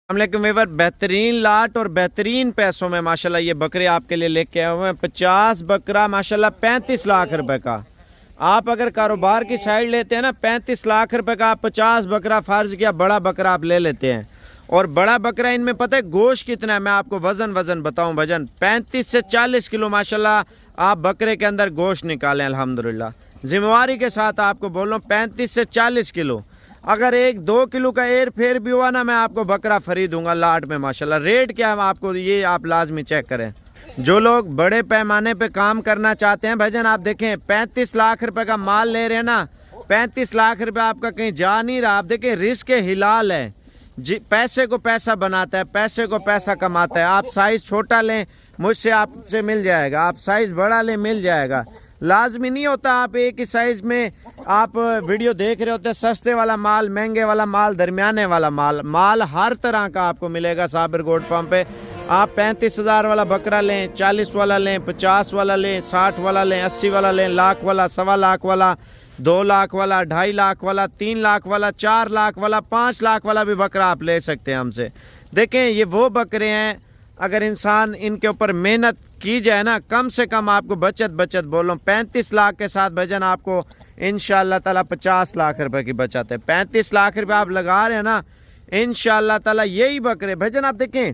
अस्सलामुअलैकुम व्यूअर, बेहतरीन लाट और बेहतरीन पैसों में माशाल्लाह ये बकरे आपके लिए लेके आए हुए हैं। 50 बकरा माशाल्लाह 35 लाख रुपए का। आप अगर कारोबार की साइड लेते हैं ना, 35 लाख रुपए का आप 50 बकरा फर्ज किया बड़ा बकरा आप ले लेते हैं। और बड़ा बकरा इनमें पता है गोश्त कितना है, मैं आपको वजन बताऊं। वजन 35 से 40 किलो माशाल्लाह आप बकरे के अंदर गोश्त निकालें अल्हम्दुलिल्लाह। जिम्मेवारी के साथ आपको बोल रहा हूँ 35 से 40 किलो। अगर 1-2 किलो का एयर फेयर भी हुआ ना, मैं आपको बकरा फ्री दूंगा लाट में माशाल्लाह। रेट क्या है आपको ये आप लाजमी चेक करें। जो लोग बड़े पैमाने पे काम करना चाहते हैं भाईजान, आप देखें 35 लाख रुपए का माल ले रहे हैं ना, 35 लाख रुपए आपका कहीं जा नहीं रहा। आप देखें रिस्क हिलाल है जी, पैसे को पैसा बनाता है, पैसे को पैसा कमाता है। आप साइज़ छोटा लें मुझसे आपसे मिल जाएगा, आप साइज़ बड़ा लें मिल जाएगा। लाजमी नहीं होता आप एक ही साइज़ में आप वीडियो देख रहे होते हैं। सस्ते वाला माल, महंगे वाला माल, दरमियाने वाला माल हर तरह का आपको मिलेगा साबिर गोट फार्म पे। आप 35,000 वाला बकरा लें, 40 वाला लें, 50 वाला लें, 60 वाला लें, 80 वाला लें, लाख वाला, 1.25 लाख वाला, 2 लाख वाला, 2.5 लाख वाला, 3 लाख वाला, 4 लाख वाला, 5 लाख वाला भी बकरा आप ले सकते हैं हमसे। देखें ये वो बकरे हैं, अगर इंसान इनके ऊपर मेहनत की जाए ना, कम से कम आपको बचत बोल रहा हूँ 35 लाख के साथ भजन आपको इंशाअल्लाह ताला 50 लाख रुपए की बचत है। 35 लाख रुपए आप लगा रहे हैं ना, इंशाअल्लाह ताला यही बकरे भजन आप देखें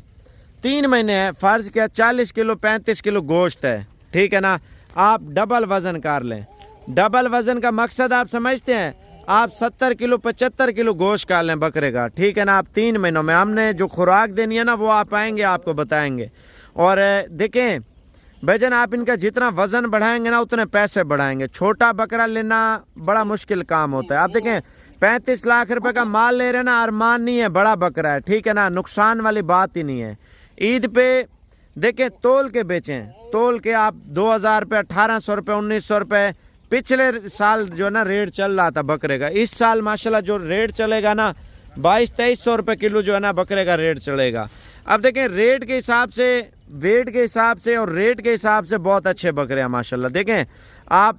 3 महीने है, फर्ज किया 40 किलो 35 किलो गोश्त है, ठीक है ना। आप डबल वजन कर लें। डबल वजन का मकसद आप समझते हैं, आप 70 किलो 75 किलो गोश्त कर लें बकरे का, ठीक है ना। आप 3 महीनों में हमने जो खुराक देनी है ना वो आप आएंगे आपको बताएंगे। और देखें भजन आप इनका जितना वजन बढ़ाएंगे ना उतने पैसे बढ़ाएंगे। छोटा बकरा लेना बड़ा मुश्किल काम होता है। आप देखें 35 लाख रुपए का माल ले रहे हैं ना, अरमान नहीं है, बड़ा बकरा है, ठीक है ना, नुकसान वाली बात ही नहीं है। ईद पे देखें तोल के बेचें, तोल के आप 2,000 रुपये, 1,800 रुपये, 1,900 रुपये पिछले साल जो है ना रेट चल रहा था बकरे का। इस साल माशाल्लाह जो रेट चलेगा ना 2200-2300 रुपये किलो जो है ना बकरे का रेट चलेगा। अब देखें रेट के हिसाब से, वेट के हिसाब से और रेट के हिसाब से बहुत अच्छे बकरे हैं माशाल्लाह। देखें आप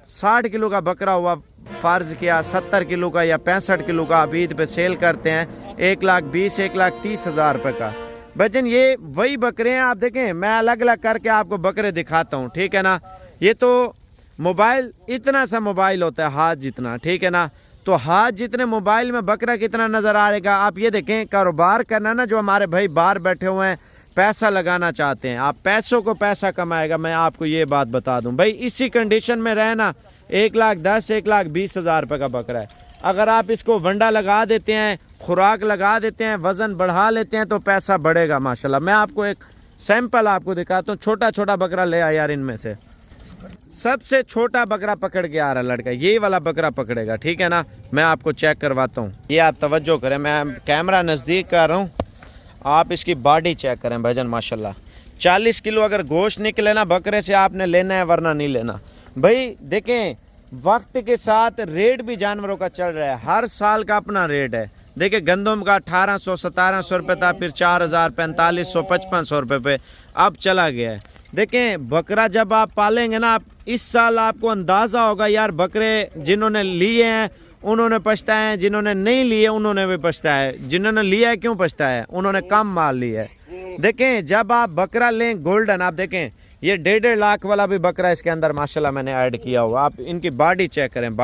60 किलो का बकरा हुआ फ़र्ज किया, 70 किलो का या 65 किलो का आप ईद पे सेल करते हैं 1,20,000 1,30,000 रुपये का। भजन ये वही बकरे हैं। आप देखें मैं अलग अलग करके आपको बकरे दिखाता हूँ, ठीक है ना। ये तो मोबाइल इतना सा मोबाइल होता है हाथ जितना, ठीक है ना, तो हाथ जितने मोबाइल में बकरा कितना नज़र आ रहेगा। आप ये देखें कारोबार करना ना, जो हमारे भाई बाहर बैठे हुए हैं पैसा लगाना चाहते हैं, आप पैसों को पैसा कमाएगा। मैं आपको ये बात बता दूं भाई, इसी कंडीशन में रहना 1,10,000 1,20,000 रुपये का बकरा है। अगर आप इसको वंडा लगा देते हैं, खुराक लगा देते हैं, वज़न बढ़ा लेते हैं तो पैसा बढ़ेगा माशाल्लाह। मैं आपको एक सैंपल आपको दिखाता हूँ। छोटा छोटा बकरा ले आया यार, इनमें से सबसे छोटा बकरा पकड़ के आ रहा लड़का, ये वाला बकरा पकड़ेगा, ठीक है ना। मैं आपको चेक करवाता हूँ, ये आप तवज्जो करें, मैं कैमरा नज़दीक कर रहा हूँ, आप इसकी बॉडी चेक करें भजन माशाल्लाह। 40 किलो अगर गोश्त निकले ना बकरे से आपने लेना है, वरना नहीं लेना भाई। देखें वक्त के साथ रेट भी जानवरों का चल रहा है, हर साल का अपना रेट है। देखिए गंदम का 1,800-1,700 रुपये था, फिर 4,000 4500 5500 रुपये पे अब चला गया है। देखें बकरा जब आप पालेंगे ना, आप इस साल आपको अंदाज़ा होगा यार बकरे जिन्होंने लिए हैं उन्होंने पछताए हैं, जिन्होंने नहीं लिए उन्होंने भी पछताया है। जिन्होंने लिया है क्यों पछताया है, उन्होंने कम माल लिया है। देखें जब आप बकरा लें गोल्डन, आप देखें ये 1.5 लाख वाला भी बकरा इसके अंदर माशाल्लाह मैंने ऐड किया हुआ। आप इनकी बॉडी चेक करें,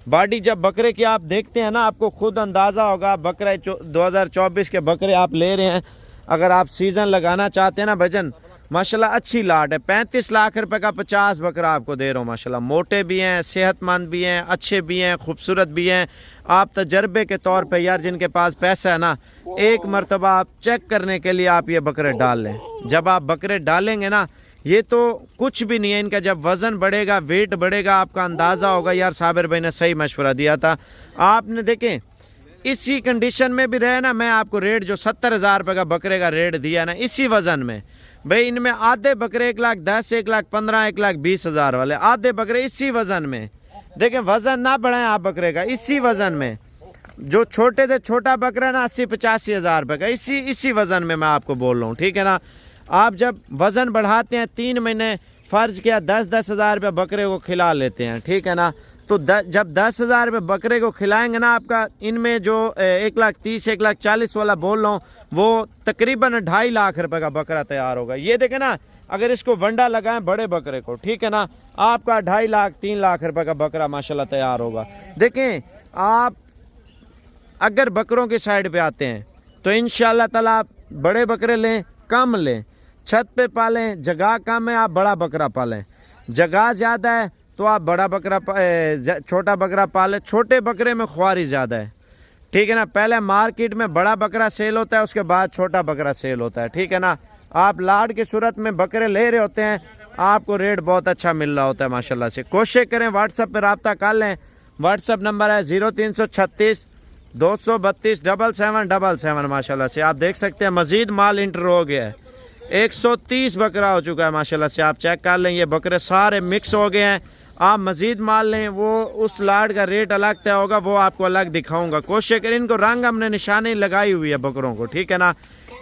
बॉडी जब बकरे की आप देखते हैं ना आपको खुद अंदाज़ा होगा। बकरा 2024 के बकरे आप ले रहे हैं, अगर आप सीज़न लगाना चाहते हैं ना भजन माशाल्लाह अच्छी लाट है। 35 लाख रुपए का 50 बकरा आपको दे रहा हूँ माशाल्लाह। मोटे भी हैं, सेहतमंद भी हैं, अच्छे भी हैं, खूबसूरत भी हैं। आप तजर्बे के तौर पे यार जिनके पास पैसा है ना, एक मरतबा आप चेक करने के लिए आप ये बकरे डाल लें। जब आप बकरे डालेंगे ना, ये तो कुछ भी नहीं है इनका, जब वज़न बढ़ेगा वेट बढ़ेगा आपका अंदाज़ा होगा यार साबिर भाई ने सही मशवरा दिया था। आपने देखें इसी कंडीशन में भी रहे ना, मैं आपको रेट जो 70,000 रुपये का बकरे का रेट दिया ना, इसी वज़न में भाई इनमें आधे बकरे 1,10,000 1,15,000 1,20,000 वाले आधे बकरे इसी वज़न में। देखें वज़न ना बढ़ाएं आप बकरे का, इसी वज़न में। जो छोटे से छोटा बकरा ना 80-85 हज़ार रुपये का, इसी वज़न में मैं आपको बोल रहा हूँ, ठीक है ना। आप जब वज़न बढ़ाते हैं 3 महीने फ़र्ज किया 10-10 हज़ार रुपये बकरे को खिला लेते हैं, ठीक है ना, तो जब 10,000 रुपये बकरे को खिलाएंगे ना, आपका इनमें जो 1,30,000 1,40,000 वाला बोल रहा हूँ, वो तकरीबन 2.5 लाख रुपए का बकरा तैयार होगा। ये देखें ना, अगर इसको वंडा लगाएं बड़े बकरे को, ठीक है ना, आपका 2.5 लाख 3 लाख रुपए का बकरा माशाल्लाह तैयार होगा। देखें, आप अगर बकरों की साइड पे आते हैं तो इंशाल्लाह ताला आप बड़े बकरे लें, कम लें, छत पे पालें, जगह कम है आप बड़ा बकरा पालें, जगह ज़्यादा है तो आप बड़ा बकरा छोटा बकरा पालें। छोटे बकरे में ख्वारी ज़्यादा है, ठीक है ना। पहले मार्केट में बड़ा बकरा सेल होता है, उसके बाद छोटा बकरा सेल होता है, ठीक है ना। आप लाड की सूरत में बकरे ले रहे होते हैं, आपको रेट बहुत अच्छा मिल रहा होता है माशाल्लाह से। कोशिश करें व्हाट्सएप पर रब्ता कर लें। व्हाट्सएप नंबर है 0336 232 7777 माशाल्लाह से। आप देख सकते हैं मज़ीद माल इंटर हो गया है, 130 बकरा हो चुका है माशाल्लाह से। आप चेक कर लें, ये बकरे सारे मिक्स हो गए हैं। आप मज़ीद माल लें, वो उस लाड का रेट अलग तय होगा, वो आपको अलग दिखाऊंगा। कोशिश करें, इनको रंग हमने निशानी लगाई हुई है बकरों को, ठीक है ना।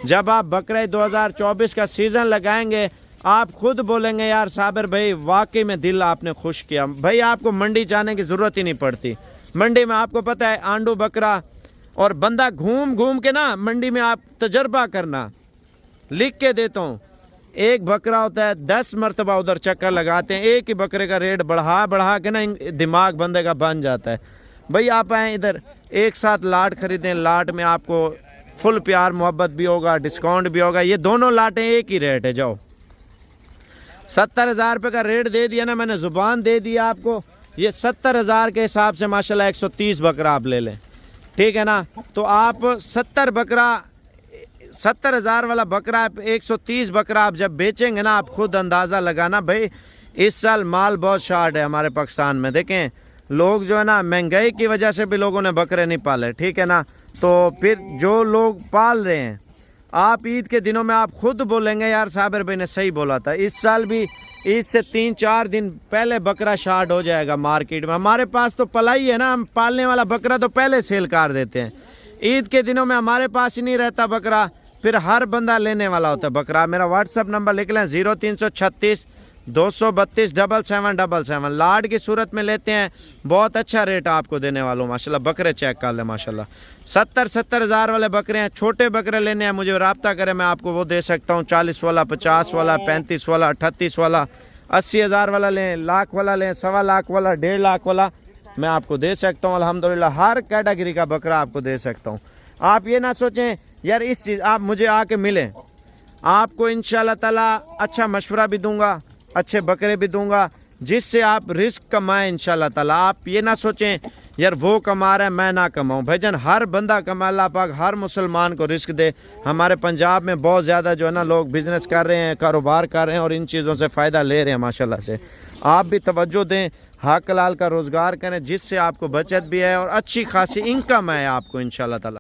जब आप बकरा 2024 का सीज़न लगाएंगे, आप खुद बोलेंगे यार साबिर भाई वाकई में दिल आपने खुश किया। भाई आपको मंडी जाने की ज़रूरत ही नहीं पड़ती। मंडी में आपको पता है आंडू बकरा, और बंदा घूम घूम के ना मंडी में आप तजर्बा करना, लिख के देता हूँ। एक बकरा होता है 10 मरतबा उधर चक्कर लगाते हैं, एक ही बकरे का रेट बढ़ा बढ़ा के ना दिमाग बंदे का बन जाता है। भाई आप आए इधर, एक साथ लाट खरीदें, लाट में आपको फुल प्यार मोहब्बत भी होगा, डिस्काउंट भी होगा। ये दोनों लाटें एक ही रेट है। जाओ 70,000 रुपये का रेट दे दिया ना मैंने, ज़ुबान दे दिया आपको। ये 70,000 के हिसाब से माशाल्लाह 130 बकरा आप ले लें, ठीक है ना। तो आप 70,000 वाला बकरा आप 130 बकरा आप जब बेचेंगे ना, आप खुद अंदाज़ा लगाना। भाई इस साल माल बहुत शार्ट है हमारे पाकिस्तान में। देखें लोग जो है ना, महंगाई की वजह से भी लोगों ने बकरे नहीं पाले, ठीक है ना। तो फिर जो लोग पाल रहे हैं, आप ईद के दिनों में आप खुद बोलेंगे यार साबिर भाई ने सही बोला था। इस साल भी ईद से 3-4 दिन पहले बकरा शार्ट हो जाएगा मार्केट में। हमारे पास तो पलाई है ना, हम पालने वाला बकरा तो पहले सेल कर देते हैं। ईद के दिनों में हमारे पास ही नहीं रहता बकरा, फिर हर बंदा लेने वाला होता है बकरा। मेरा व्हाट्सअप नंबर लिख लें 0336 232 7777। लाड की सूरत में लेते हैं, बहुत अच्छा रेट आपको देने वाला हूँ माशाल्लाह। बकरे चेक कर ले माशाल्लाह, 70,000 वाले बकरे हैं। छोटे बकरे लेने हैं मुझे रब्ता करें, मैं आपको वो दे सकता हूँ 40 वाला, 50 वाला, 35 वाला, 38 वाला, 80,000 वाला लें, लाख वाला लें, 1.25 लाख वाला, 1.5 लाख वाला मैं आपको दे सकता हूँ। अल्हम्दुलिल्लाह हर कैटेगरी का बकरा आपको दे सकता हूँ। आप ये ना सोचें यार इस चीज़, आप मुझे आके मिलें, आपको इंशाल्लाह ताला अच्छा मशवरा भी दूंगा, अच्छे बकरे भी दूंगा, जिससे आप रिस्क कमाएं इंशाल्लाह ताला। आप ये ना सोचें यार वो कमा रहा है मैं ना कमाऊं। भाईजान हर बंदा कमा, अल्लाह पाक हर मुसलमान को रिस्क दे। हमारे पंजाब में बहुत ज़्यादा जो है ना लोग बिज़नेस कर रहे हैं, कारोबार कर रहे हैं और इन चीज़ों से फ़ायदा ले रहे हैं माशाल्लाह से। आप भी तवज्जो दें, हक हलाल का रोज़गार करें, जिससे आपको बचत भी है और अच्छी खासी इनकम है आपको इंशाल्लाह ताला।